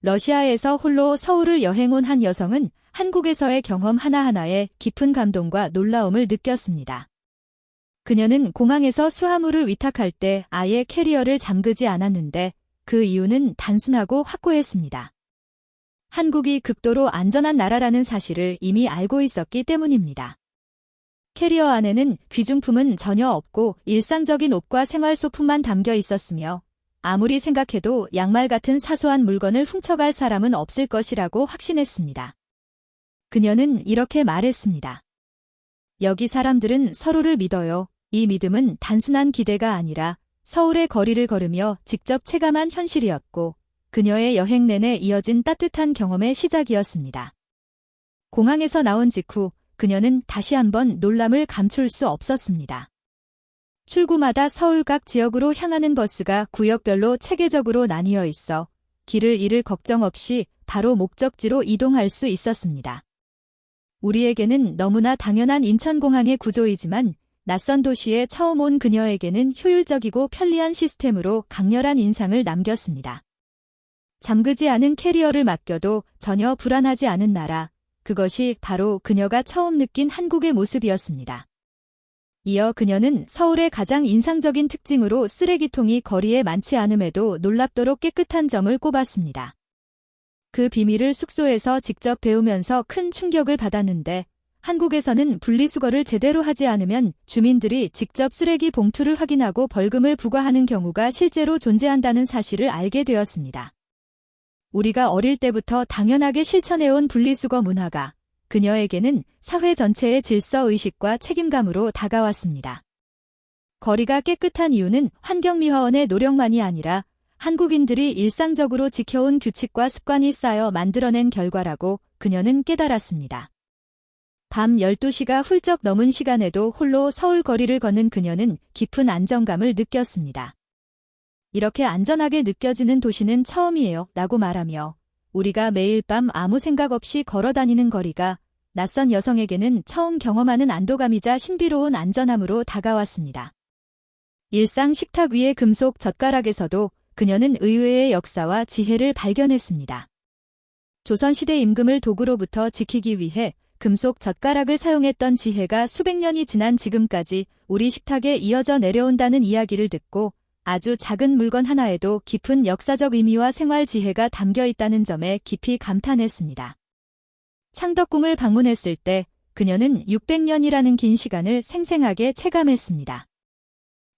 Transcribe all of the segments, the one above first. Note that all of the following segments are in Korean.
러시아에서 홀로 서울을 여행 온 한 여성은 한국에서의 경험 하나하나에 깊은 감동과 놀라움을 느꼈습니다. 그녀는 공항에서 수화물을 위탁할 때 아예 캐리어를 잠그지 않았는데 그 이유는 단순하고 확고했습니다. 한국이 극도로 안전한 나라라는 사실을 이미 알고 있었기 때문입니다. 캐리어 안에는 귀중품은 전혀 없고 일상적인 옷과 생활소품만 담겨 있었으며 아무리 생각해도 양말 같은 사소한 물건을 훔쳐갈 사람은 없을 것이라고 확신했습니다. 그녀는 이렇게 말했습니다. 여기 사람들은 서로를 믿어요. 이 믿음은 단순한 기대가 아니라 서울의 거리를 걸으며 직접 체감한 현실이었고 그녀의 여행 내내 이어진 따뜻한 경험의 시작이었습니다. 공항에서 나온 직후 그녀는 다시 한번 놀람을 감출 수 없었습니다. 출구마다 서울 각 지역으로 향하는 버스가 구역별로 체계적으로 나뉘어 있어 길을 잃을 걱정 없이 바로 목적지로 이동할 수 있었습니다. 우리에게는 너무나 당연한 인천공항의 구조이지만 낯선 도시에 처음 온 그녀에게는 효율적이고 편리한 시스템으로 강렬한 인상을 남겼습니다. 잠그지 않은 캐리어를 맡겨도 전혀 불안하지 않은 나라, 그것이 바로 그녀가 처음 느낀 한국의 모습이었습니다. 이어 그녀는 서울의 가장 인상적인 특징으로 쓰레기통이 거리에 많지 않음에도 놀랍도록 깨끗한 점을 꼽았습니다. 그 비밀을 숙소에서 직접 배우면서 큰 충격을 받았는데 한국에서는 분리수거를 제대로 하지 않으면 주민들이 직접 쓰레기 봉투를 확인하고 벌금을 부과하는 경우가 실제로 존재한다는 사실을 알게 되었습니다. 우리가 어릴 때부터 당연하게 실천해온 분리수거 문화가 그녀에게는 사회 전체의 질서의식과 책임감으로 다가왔습니다. 거리가 깨끗한 이유는 환경미화원의 노력만이 아니라 한국인들이 일상적으로 지켜온 규칙과 습관이 쌓여 만들어낸 결과라고 그녀는 깨달았습니다. 밤 12시가 훌쩍 넘은 시간에도 홀로 서울 거리를 걷는 그녀는 깊은 안정감을 느꼈습니다. 이렇게 안전하게 느껴지는 도시는 처음이에요 라고 말하며 우리가 매일 밤 아무 생각 없이 걸어다니는 거리가 낯선 여성에게는 처음 경험하는 안도감이자 신비로운 안전함으로 다가왔습니다. 일상 식탁 위의 금속 젓가락에서도 그녀는 의외의 역사와 지혜를 발견했습니다. 조선시대 임금을 도구로부터 지키기 위해 금속 젓가락을 사용했던 지혜가 수백 년이 지난 지금까지 우리 식탁에 이어져 내려온다는 이야기를 듣고 아주 작은 물건 하나에도 깊은 역사적 의미와 생활 지혜가 담겨 있다는 점에 깊이 감탄했습니다. 창덕궁을 방문했을 때 그녀는 600년이라는 긴 시간을 생생하게 체감했습니다.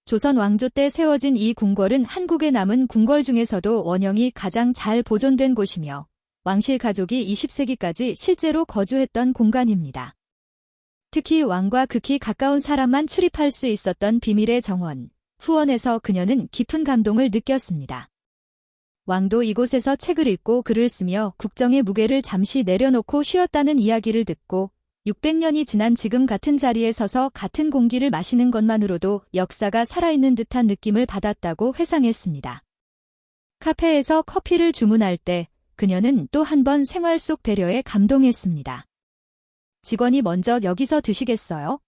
조선 왕조 때 세워진 이 궁궐은 한국에 남은 궁궐 중에서도 원형이 가장 잘 보존된 곳이며 왕실 가족이 20세기까지 실제로 거주했던 공간입니다. 특히 왕과 극히 가까운 사람만 출입할 수 있었던 비밀의 정원, 후원에서 그녀는 깊은 감동을 느꼈습니다. 왕도 이곳에서 책을 읽고 글을 쓰며 국정의 무게를 잠시 내려놓고 쉬었다는 이야기를 듣고 600년이 지난 지금 같은 자리에 서서 같은 공기를 마시는 것만으로도 역사가 살아있는 듯한 느낌을 받았다고 회상했습니다. 카페에서 커피를 주문할 때 그녀는 또 한 번 생활 속 배려에 감동했습니다. 직원이 먼저 여기서 드시겠어요?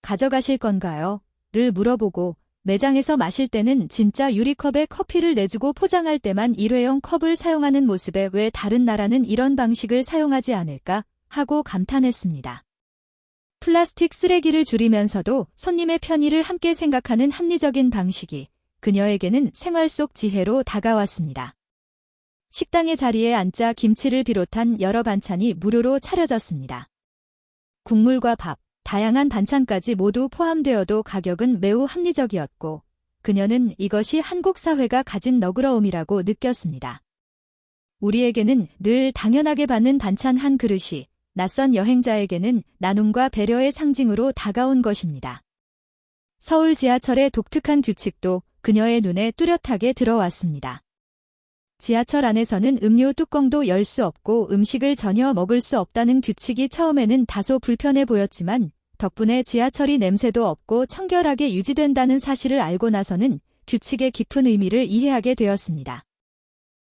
가져가실 건가요? 를 물어보고 매장에서 마실 때는 진짜 유리컵에 커피를 내주고 포장할 때만 일회용 컵을 사용하는 모습에 왜 다른 나라는 이런 방식을 사용하지 않을까 하고 감탄했습니다. 플라스틱 쓰레기를 줄이면서도 손님의 편의를 함께 생각하는 합리적인 방식이 그녀에게는 생활 속 지혜로 다가왔습니다. 식당의 자리에 앉자 김치를 비롯한 여러 반찬이 무료로 차려졌습니다. 국물과 밥, 다양한 반찬까지 모두 포함되어도 가격은 매우 합리적이었고 그녀는 이것이 한국 사회가 가진 너그러움이라고 느꼈습니다. 우리에게는 늘 당연하게 받는 반찬 한 그릇이 낯선 여행자에게는 나눔과 배려의 상징으로 다가온 것입니다. 서울 지하철의 독특한 규칙도 그녀의 눈에 뚜렷하게 들어왔습니다. 지하철 안에서는 음료 뚜껑도 열 수 없고 음식을 전혀 먹을 수 없다는 규칙이 처음에는 다소 불편해 보였지만 덕분에 지하철이 냄새도 없고 청결하게 유지된다는 사실을 알고 나서는 규칙의 깊은 의미를 이해하게 되었습니다.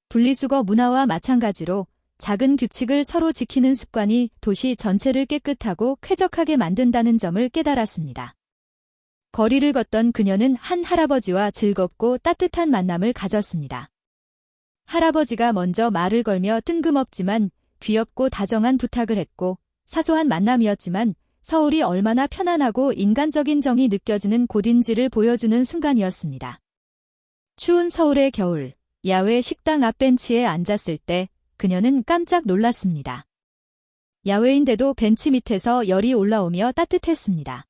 분리수거 문화와 마찬가지로 작은 규칙을 서로 지키는 습관이 도시 전체를 깨끗하고 쾌적하게 만든다는 점을 깨달았습니다. 거리를 걷던 그녀는 한 할아버지와 즐겁고 따뜻한 만남을 가졌습니다. 할아버지가 먼저 말을 걸며 뜬금없지만 귀엽고 다정한 부탁을 했고 사소한 만남이었지만 서울이 얼마나 편안하고 인간적인 정이 느껴지는 곳인지를 보여주는 순간이었습니다. 추운 서울의 겨울, 야외 식당 앞 벤치에 앉았을 때 그녀는 깜짝 놀랐습니다. 야외인데도 벤치 밑에서 열이 올라오며 따뜻했습니다.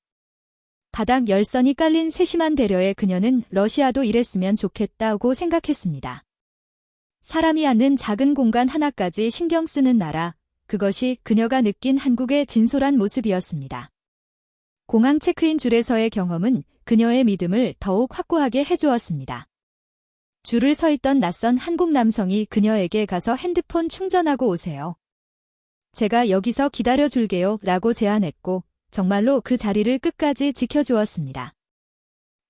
바닥 열선이 깔린 세심한 배려에 그녀는 러시아도 이랬으면 좋겠다고 생각했습니다. 사람이 앉는 작은 공간 하나까지 신경 쓰는 나라, 그것이 그녀가 느낀 한국의 진솔한 모습이었습니다. 공항 체크인 줄에서의 경험은 그녀의 믿음을 더욱 확고하게 해주었습니다. 줄을 서 있던 낯선 한국 남성이 그녀에게 가서 핸드폰 충전하고 오세요. 제가 여기서 기다려줄게요 라고 제안했고 정말로 그 자리를 끝까지 지켜주었습니다.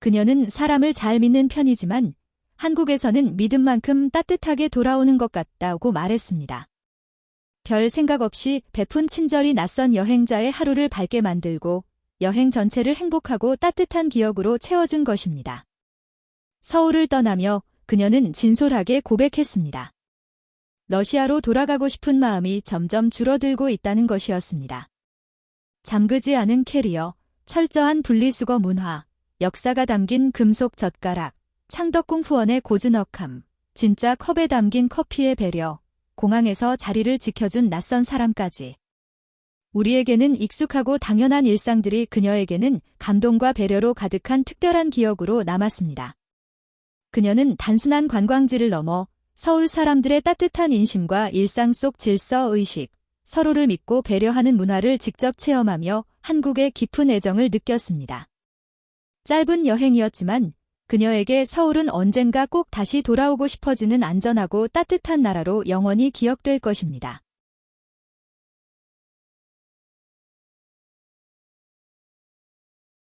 그녀는 사람을 잘 믿는 편이지만 한국에서는 믿음만큼 따뜻하게 돌아오는 것 같다고 말했습니다. 별 생각 없이 베푼 친절이 낯선 여행자의 하루를 밝게 만들고 여행 전체를 행복하고 따뜻한 기억으로 채워준 것입니다. 서울을 떠나며 그녀는 진솔하게 고백했습니다. 러시아로 돌아가고 싶은 마음이 점점 줄어들고 있다는 것이었습니다. 잠그지 않은 캐리어, 철저한 분리수거 문화, 역사가 담긴 금속 젓가락, 창덕궁 후원의 고즈넉함, 진짜 컵에 담긴 커피의 배려, 공항에서 자리를 지켜준 낯선 사람까지. 우리에게는 익숙하고 당연한 일상들이 그녀에게는 감동과 배려로 가득한 특별한 기억으로 남았습니다. 그녀는 단순한 관광지를 넘어 서울 사람들의 따뜻한 인심과 일상 속 질서의식, 서로를 믿고 배려하는 문화를 직접 체험하며 한국의 깊은 애정을 느꼈습니다. 짧은 여행이었지만 그녀에게 서울은 언젠가 꼭 다시 돌아오고 싶어지는 안전하고 따뜻한 나라로 영원히 기억될 것입니다.